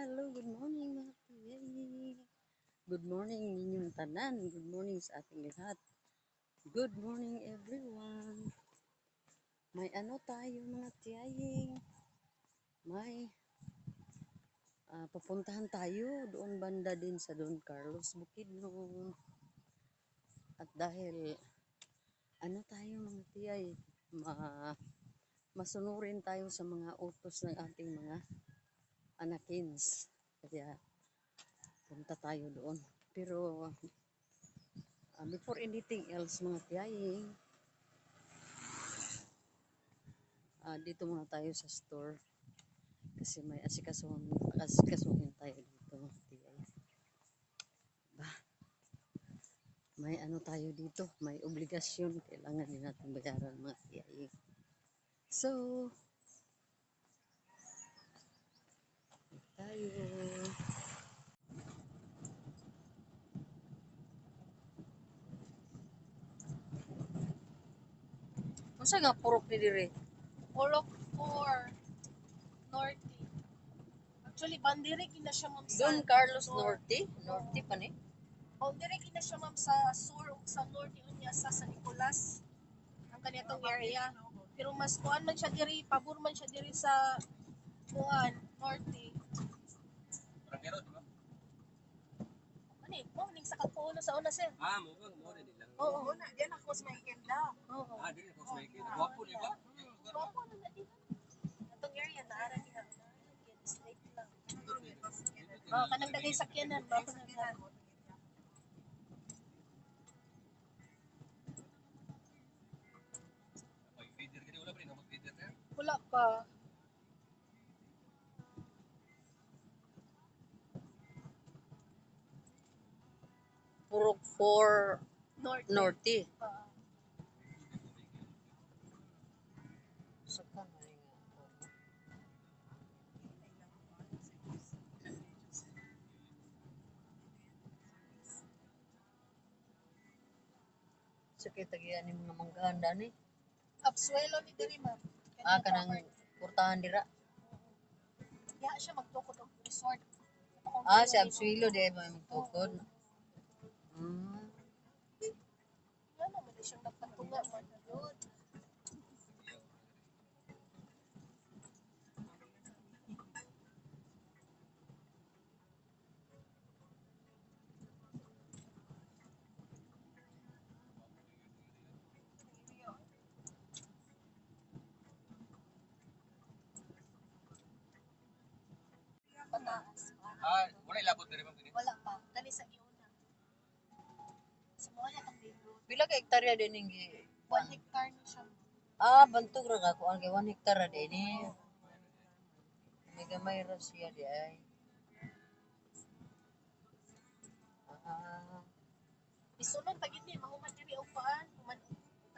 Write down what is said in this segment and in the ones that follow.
Hello, good morning mga tiyay. Good morning ninyong tanan. Good morning sa ating lahat. Good morning everyone. May ano tayo mga tiyay. May papuntahan tayo doon banda din sa Don Carlos Bukidnon. At dahil ano tayo mga tiyay, masunurin tayo sa mga utos ng ating mga anakins. Kaya punta tayo doon. Pero before anything else mga tiyay, dito muna tayo sa store kasi may asikasuhin tayo dito mga tiyay. May ano tayo dito, may obligasyon, kailangan din natin bayaran mga tiyay. So tayo. Masa nga purok ni dire? Purok 4 Norte. Actually, bandiri kina siya ma'am sa Don Carlos Norte? Norte pa ni? bandiri kina siya ma'am sa sur ug sa Norte unya sa San Nicolas. Ang kaniyatong area. Pero mas kuan man siya diri, pabor man siya diri sa kuan Norte. Ani, mo ning sa Kalpoon sa una sir. Mo rin lang. Oo, na diyan ako sa Maykenda. Oo. Dili ako sa Maykenda. Gwapo di ba? Gwapo na dito. Atong area na ara niya. Straight lang. Kanang dagay sakyanan ba ko na. Mag-feeder ka wala pa rin mag-feeder na. Wala pa. Purok 4 Norte. Saka na rin ako. Sakit tagian ni mga manggahanda ni. Absuelo ni diri ma'am. Kanang kurtahan dira. Ya siya magtukod og resort. Si Absuelo di ay magtukod. Ano man siyang nagpatunga man yun. Pataas. Wala ilabot na rin ma'am. Wala pa. Kani sa iuna. Sa mga niya itong libro. Pila ka hektarya din yung 1 hectare na siya. bantog ra ako ang 1 hektarya din ni. May gamay ra siya di ay. Isunod pag hindi, mahuman diri og paan. Human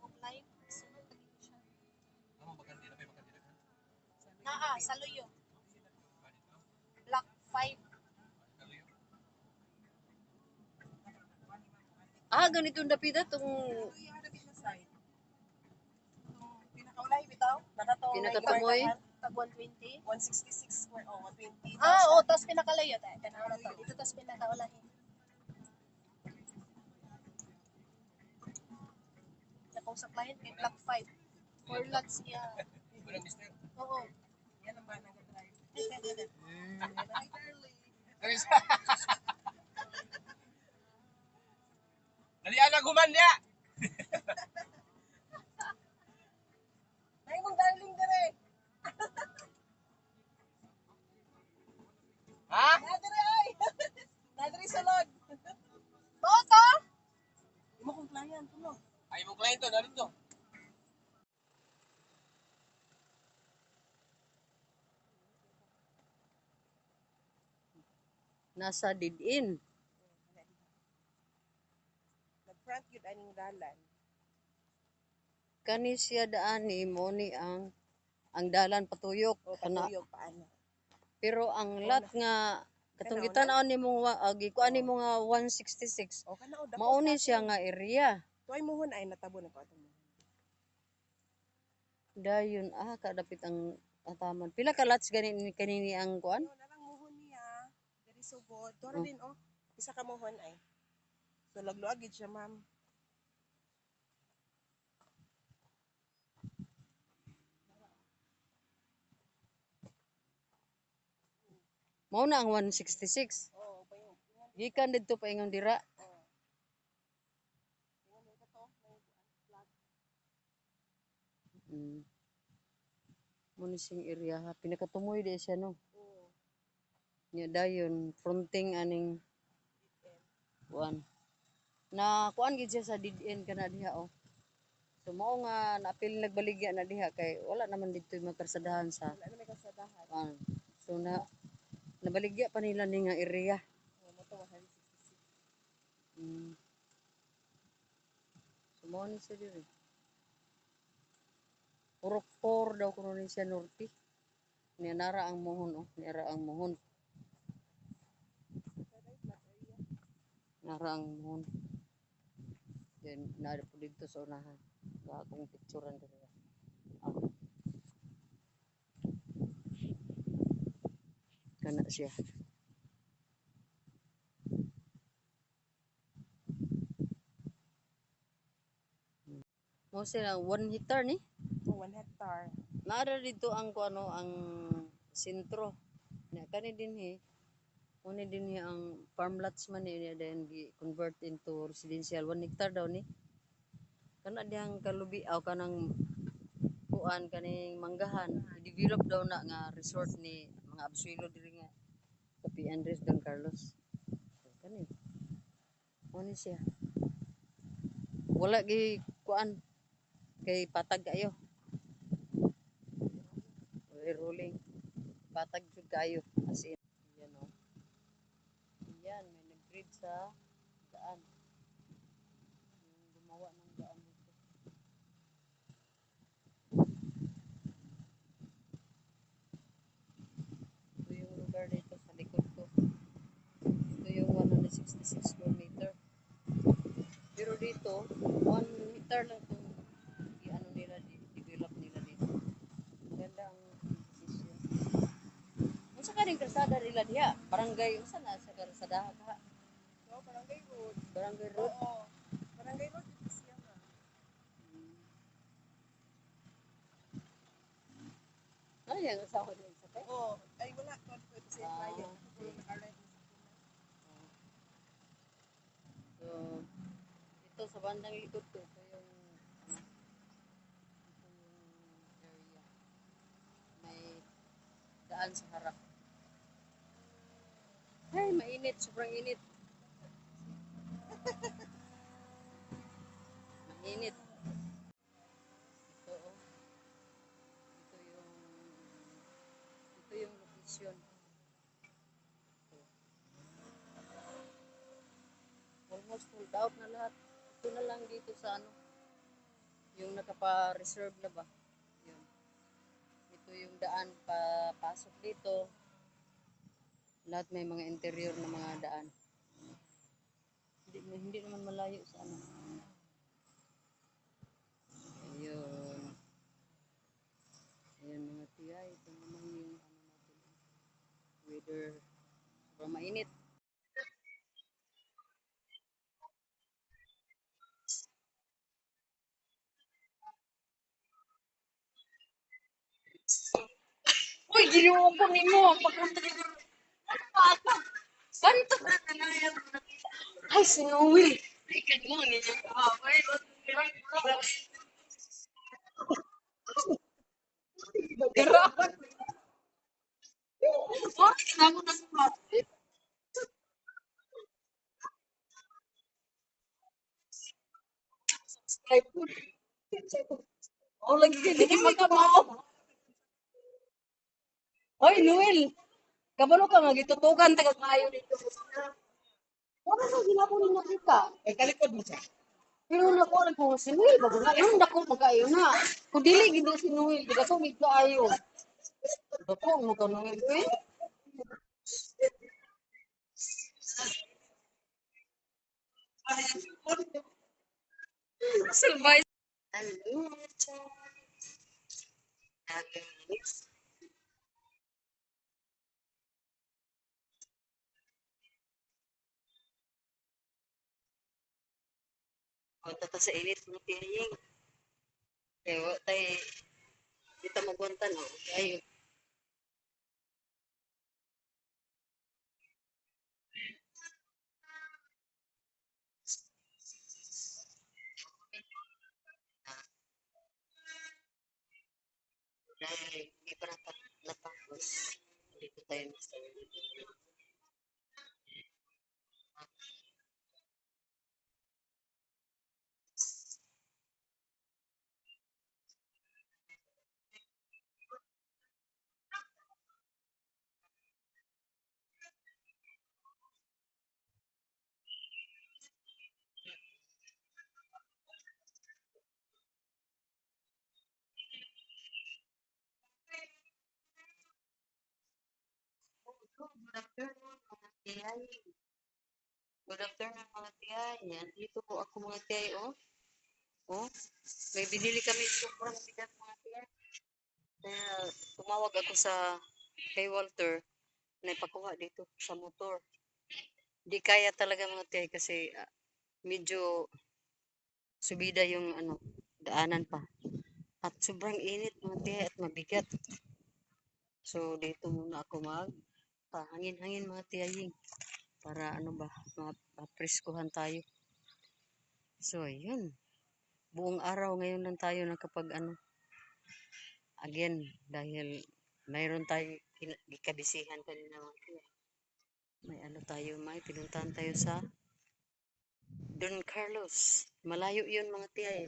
og line. Isunod pag hindi siya. Bakandi na may bakandi na. Naa, sa Luyo. Block 5. Ganito ang dapita tong Pinakaulay bitaw, nakato pinakatumoy. Tag 120. 166 square 120. Tapos pinakalayo tayo. Kanaula to. Dito tapos pinakaulahin. Nakong sa client may block 5. 4 lots niya. Wala mister. Oo. Yan ang banang drive. Dali ana guman niya. Nay mong darling dire. Ha? Nadire ay. Nadire sulod. Toto! Imo kong client tulo. Ay mo client to dito. Nasa didin. Nag-front yun aning dalan. Kani siya daan ni mo ni ang dalan patuyok O kana. patuyog paano. Pero ang lot nga katong gitan-aw nimo gikuan nimo nga 166. O kana o dako. Mauni siya nga area. Tuay mohon ay natabo na ko atong. Dayon kadapit ang ataman. Pila ka lots ganini kanini ang kuan? Narang mohon niya. isugod. Tora din oh. Isa ka mohon ay. So lagluag gid siya ma'am. Mao na ang 166. Oh, pa yung Gikan didto pa ingon dira. Mm. Muna sing area ha. Pinakatumoy di siya no. Nya dayon fronting aning kuan. Na kuan gid siya sa dead end kana diha oh. So mao nga napil nagbaligya na diha kay wala naman dito magkarsadahan sa wala na may kasadahan. so nabaligya pa nila ni nga area. Oh, mo to 166. Mm. So mao ni siya diri. Purok 4 daw kuno ni siya norte. Niya nara ang mohon oh, nara ang mohon. Nara ang mohon. Then nara po dito sa unahan. Sa akong picturean diri. Kana siya. Mo sila 1 hectare ni. Oh, 1 hectare. Nara dito ang kuano ang sentro. Na kani dinhi Muni dinhi ang farm lots man ni then gi convert into residential 1 hectare daw ni. Kana dihang kalubi aw kanang kuan kaning manggahan i-develop daw na nga resort ni mga absuelo diri nga sa P. Andres Don Carlos. Kani. Muni siya. Wala gi kuan kay patag kayo. Rolling. Patag jud kayo as in. Yan oh. Yan may nag-grid sa daan. Yung gumawa ng daan dito. Ito yung lugar dito sa likod ko. Ito yung 166 square meter. Pero dito, 1 hectare lang itong i-ano nila, develop nila dito. Maganda ang decision. Unsa ka rin kalsada nila diha? Barangay, unsa na sa kalsada ka? So, barangay road. Barangay road? Oo. Barangay road dito siya ma'am. Ano yung asawa niya sa kay? Oh, ay wala ko dito sa client. Ah, Ako naka-ride na sa So, ito sa bandang likod ko, ito yung area. May daan sa harap. Ay, mainit. Sobrang init. Mainit. Ito, oh. Ito yung location. Ito. Almost sold out na lahat. Ito na lang dito sa ano. Yung nakapa-reserve na ba? Yun. Ito yung daan pasok dito. Lahat may mga interior na mga daan. Hindi naman malayo sa ano. Ayun. Ayan mga tiya. Ito naman yung ano natin. Weather. Sobrang mainit. Uy, ginawa ko nimo. Pagkanta Santo Ay, sinuwi. Ay, mo ninyo. Garapan. Bakit na ako nasa Oh, lagi ka hindi magkamaw. Hoy, Noel. Kabalo ka nga gitutugan taga kayo dito. Wala na ginapon na kita. Ay, kalikod mo siya. Pero nako ko si Noel bago na yung dako magkayo na. Kung dili gid si Noel, diga so mig kaayo. Dako mo ka Noel eh. Survive. Punta ta sa init mo tiying. Kaya wa tay dito magwantan o. Ay, dahil hindi pa natapos. Dito tayo nasa Good afternoon, mga tiyay. Good afternoon, mga tiyay. Yan, dito po ako mga tiyay, oh. Oh, may binili kami sobrang bigat mga tiyay. Kaya tumawag ako sa kay Walter na ipakuha dito sa motor. Di kaya talaga mga tiyay kasi medyo subida yung ano, daanan pa. At sobrang init mga tiyay at mabigat. So dito muna ako hangin-hangin mga tiyay para ano ba, mapreskuhan tayo. So ayun, buong araw ngayon lang tayo nakapag ano, again, dahil mayroon tayo ikabisihan kanina mga tiyay. May ano tayo, may pinuntahan tayo sa Don Carlos. Malayo yun mga tiyay.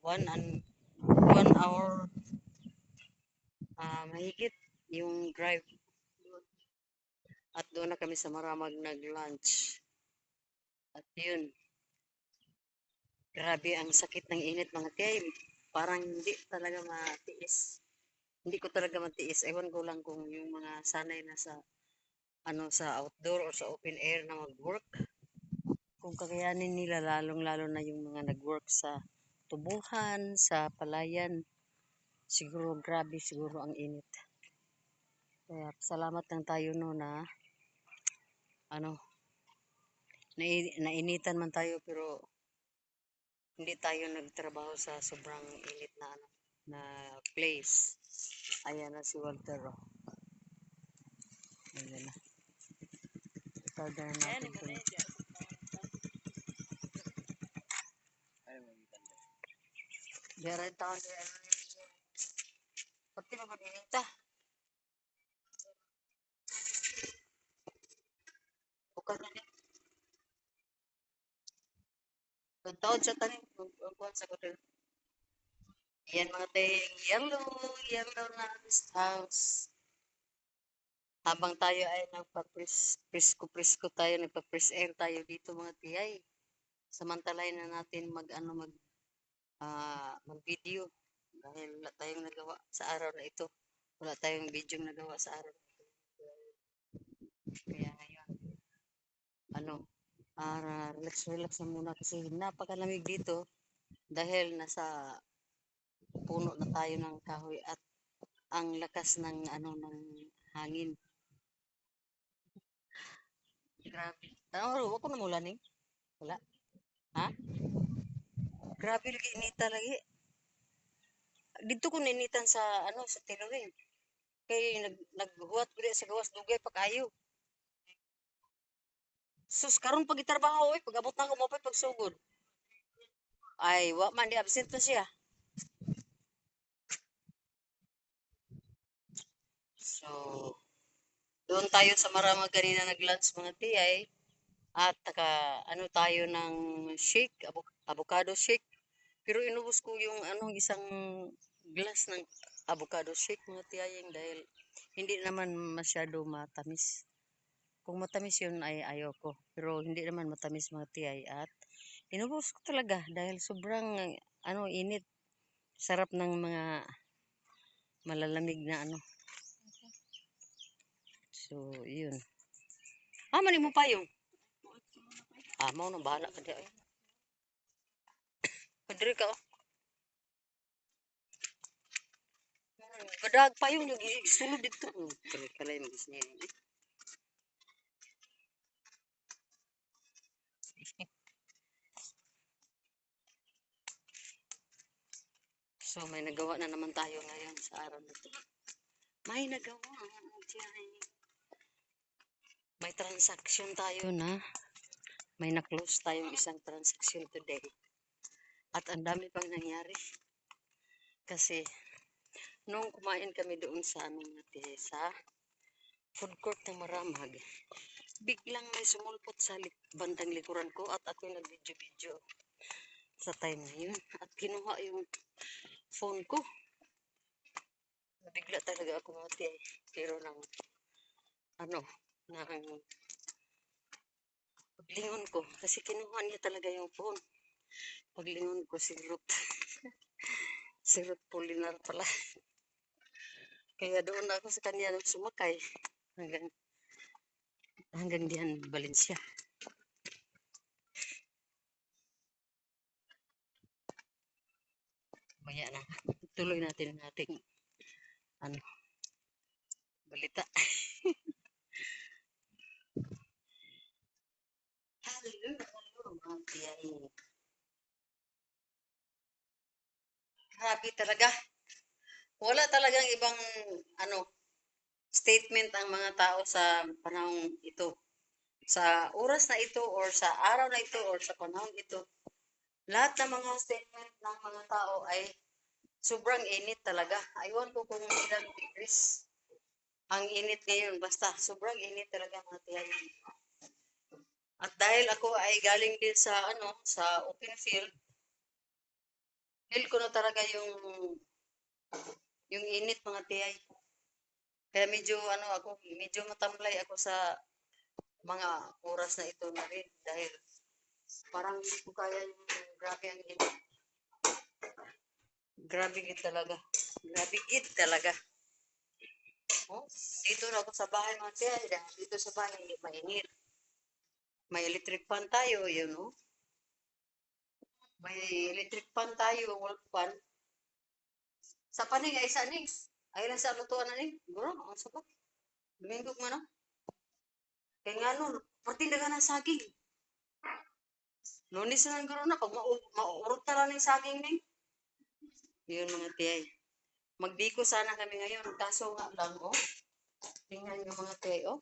1 hour mahigit yung drive. At doon na kami sa Maramag nag-lunch. At yun, grabe ang sakit ng init mga tiyay. Parang hindi talaga matiis. Hindi ko talaga matiis. Ewan ko lang kung yung mga sanay na sa ano sa outdoor or sa open air na mag-work. Kung kakayanin nila lalong-lalo na yung mga nag-work sa tubuhan, sa palayan. Siguro grabe siguro ang init. Kaya salamat lang tayo no na ano nainitan man tayo pero hindi tayo nagtrabaho sa sobrang init na ano na place. Ayan na si Walter. Oh. Ayan na. Tada na natin ito. Diyaran taon na ano yun. Pati mapaninita. Bukan na din. Pagtaon sa tanin. Pagkuhan sa hotel. Ayan mga ting. Yellow na this house. Habang tayo ay nagpa-presko tayo, nagpa-press air tayo dito mga tiyay. Samantalahin na natin mag-video dahil wala tayong nagawa sa araw na ito. Wala tayong video nagawa sa araw na ito. Kaya ngayon, relax na muna kasi napakalamig dito dahil nasa puno na tayo ng kahoy at ang lakas ng ng hangin. Grabe. Wala ko na mula ning. Wala. Ha? Grabe lagi inita lagi. Dito ko ninitan sa sa tinuring. Kay naghuwat ko sa gawas dugay pa kayo. Sus karon pag itrabaho pag abot na ko mo pag sugod. Ay, wa man di absent na siya. So, doon tayo sa Maramag kanina nag-lunch mga tiyay. At tayo ng shake, avocado shake. Pero inubos ko yung isang glass ng avocado shake mga tiyayeng dahil hindi naman masyado matamis. Kung matamis yun ay ayoko. Pero hindi naman matamis mga tiyay at inubos ko talaga dahil sobrang init. Sarap ng mga malalamig na So, yun. Mani mo pa yung. Mau na bahala ka diya. Padre ka. Kadag pa yung sulod dito. Kalay mag-isniya. So, may nagawa na naman tayo ngayon sa araw na ito. May nagawa. May transaction tayo na. May na-close tayong isang transaction today. At ang dami pang nangyari. Kasi, nung kumain kami doon sa aming sa food court ng Maramag, biglang may sumulpot sa bandang likuran ko at ako'y nag-video-video sa time na yun. At kinuha yung phone ko. Bigla talaga ako mati. Pero nang paglingon ko, kasi kinuha niya talaga yung phone. Paglingon ko, si Ruth. Si Ruth Polinar pala. Kaya doon ako sa kanya sumakay hanggang diyan Valencia. Maya na. Tuloy natin ang ating balita. Hello, mga tiyay. Grabe talaga. Wala talagang ibang statement ang mga tao sa panahong ito. Sa oras na ito or sa araw na ito or sa panahon ito. Lahat ng mga statement ng mga tao ay sobrang init talaga. Aywan ko kung ilang degrees ang init ngayon. Basta sobrang init talaga mga tiyay. At dahil ako ay galing din sa sa open field, feel ko na talaga yung init mga tiyay. Kaya medyo medyo matamlay ako sa mga oras na ito na rin dahil parang hindi ko kaya yung grabe ang init. Grabe gid talaga. Grabe gid talaga. Oh, dito na ako sa bahay mga tiyay. Dito sa bahay mainit. May electric fan tayo, yun, no? May electric fan tayo, wall fan. Sa paning ay sa ning. Ay lang sa lutuan na ning. Bro, ang sapat. Domingo man no? Kaya nga nun, pati daga ng saging. Lunis na lang garo na, pag maurot na lang ng saging ning. Yun mga tiyay. Magbiko sana kami ngayon, kaso nga lang, oh. Tingnan yung mga tiyay, oh.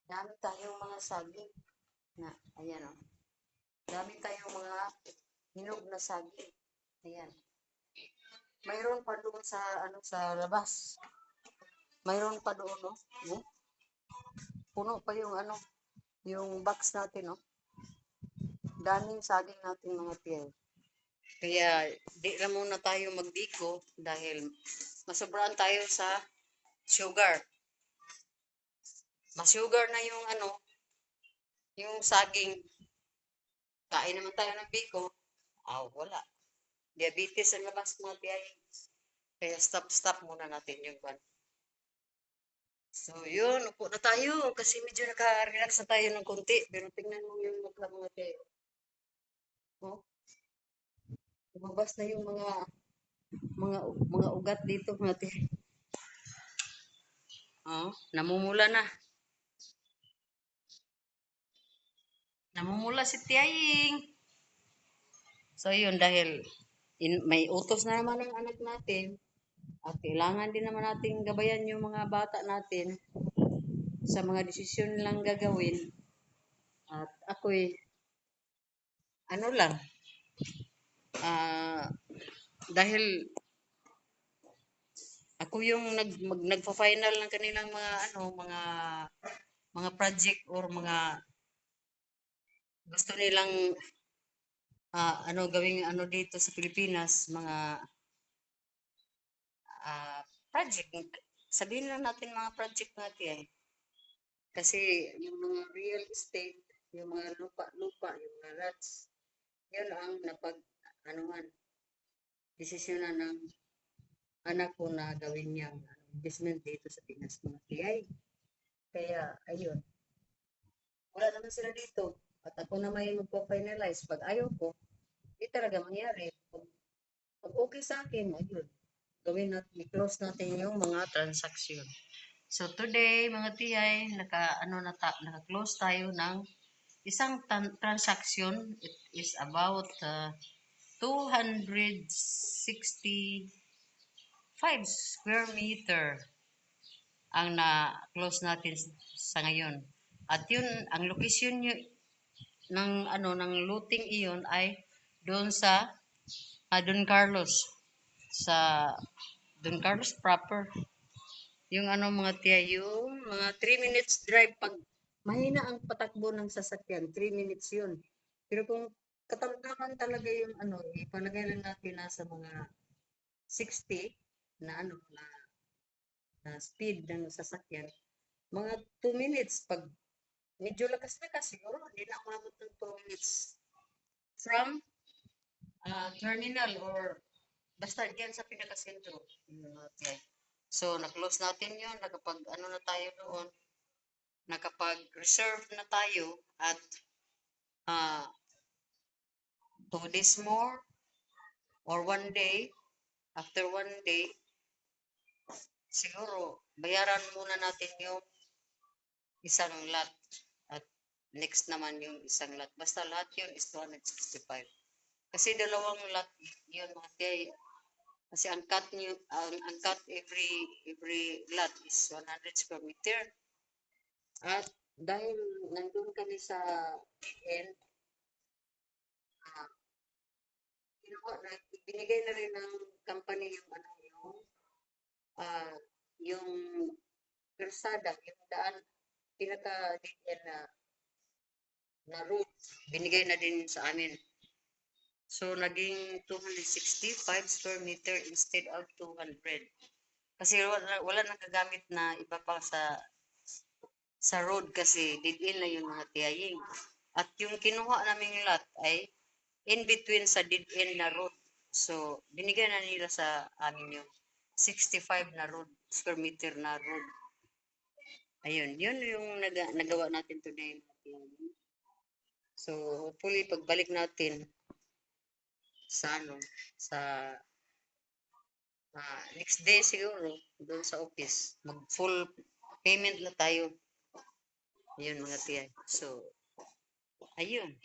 Dami tayong mga saging. Na, ayan, oh. Dami tayong mga hinog na saging. Ayan. Mayroon pa doon sa sa labas. Mayroon pa doon, no? Oh. Puno pa yung yung box natin, no? Daming saging natin mga tiyay. Kaya di na muna tayo magbiko dahil masobrahan tayo sa sugar. Mas-sugar na yung yung saging. Kain naman tayo ng biko. Wala. Diabetes ang labas mga tiyay. Kaya stop muna natin yung one. So, yun. Upo na tayo kasi medyo naka-relax na tayo ng konti. Pero tingnan mo yung mukha mga tiyay. Oh. Lumabas na yung mga ugat dito mga tiyay. Oh, namumula na. Namumula si Tiyaying. So, yun, dahil may utos na naman ng anak natin at kailangan din naman natin gabayan yung mga bata natin sa mga desisyon nilang gagawin. At ako'y, lang, dahil ako yung nagpa-final ng kanilang mga project or mga gusto nilang gawing dito sa Pilipinas, mga project. Sabihin lang natin mga project natin. Kasi yung mga real estate, yung mga lupa, yung mga lots, yun ang desisyonan ng anak ko na gawin niyang investment dito sa Pinas mga tiyay. Kaya, ayun. Wala naman sila dito. At ako na may magpo-finalize. Pag ayaw ko, hindi talaga mangyari. Pag okay sa akin, ayun. Gawin natin, i-close natin yung mga transaction. So today, mga tiyay, naka-close tayo ng isang transaction. It is about 265 square meter ang na-close natin sa ngayon. At yun, ang location ng ng looting iyon ay doon sa Don Carlos, sa Don Carlos proper. Yung mga tiya, yung mga 3 minutes drive pag mahina ang patakbo ng sasakyan, 3 minutes yun. Pero kung katamtaman talaga yung ipalagay lang natin nasa mga 60 na na speed ng sasakyan, mga 2 minutes pag medyo lakas-lakas siguro, hindi na umabot ng 2 minutes from terminal or basta diyan sa pinakasentro. Okay. So, na-close natin yun, nakapag na tayo doon, nakapag-reserve na tayo at 2 days more or 1 day, after 1 day, siguro, bayaran muna natin yung isang lot at next naman yung isang lot. Basta lahat yun is 265. Kasi dalawang lot yun mga tiya. Kasi ang cut every lot is 100 square meter. At dahil nandun kami sa end, binigay na rin ng company ah, yung kalsada, yung daan, pinaka-DN na route, binigay na din sa amin. So, naging 265 square meter instead of 200. Kasi wala nang gagamit na iba pa sa road kasi dead-end na yung mga tiyaying. At yung kinuha naming lot ay in between sa dead-end na road. So, binigyan na nila sa amin yung 65 na road, square meter na road. Ayun, yun yung nagawa natin today. So, hopefully, pagbalik natin sa sa next day siguro, doon sa office, mag-full payment na tayo. Ayun, mga tiyan. So, ayun.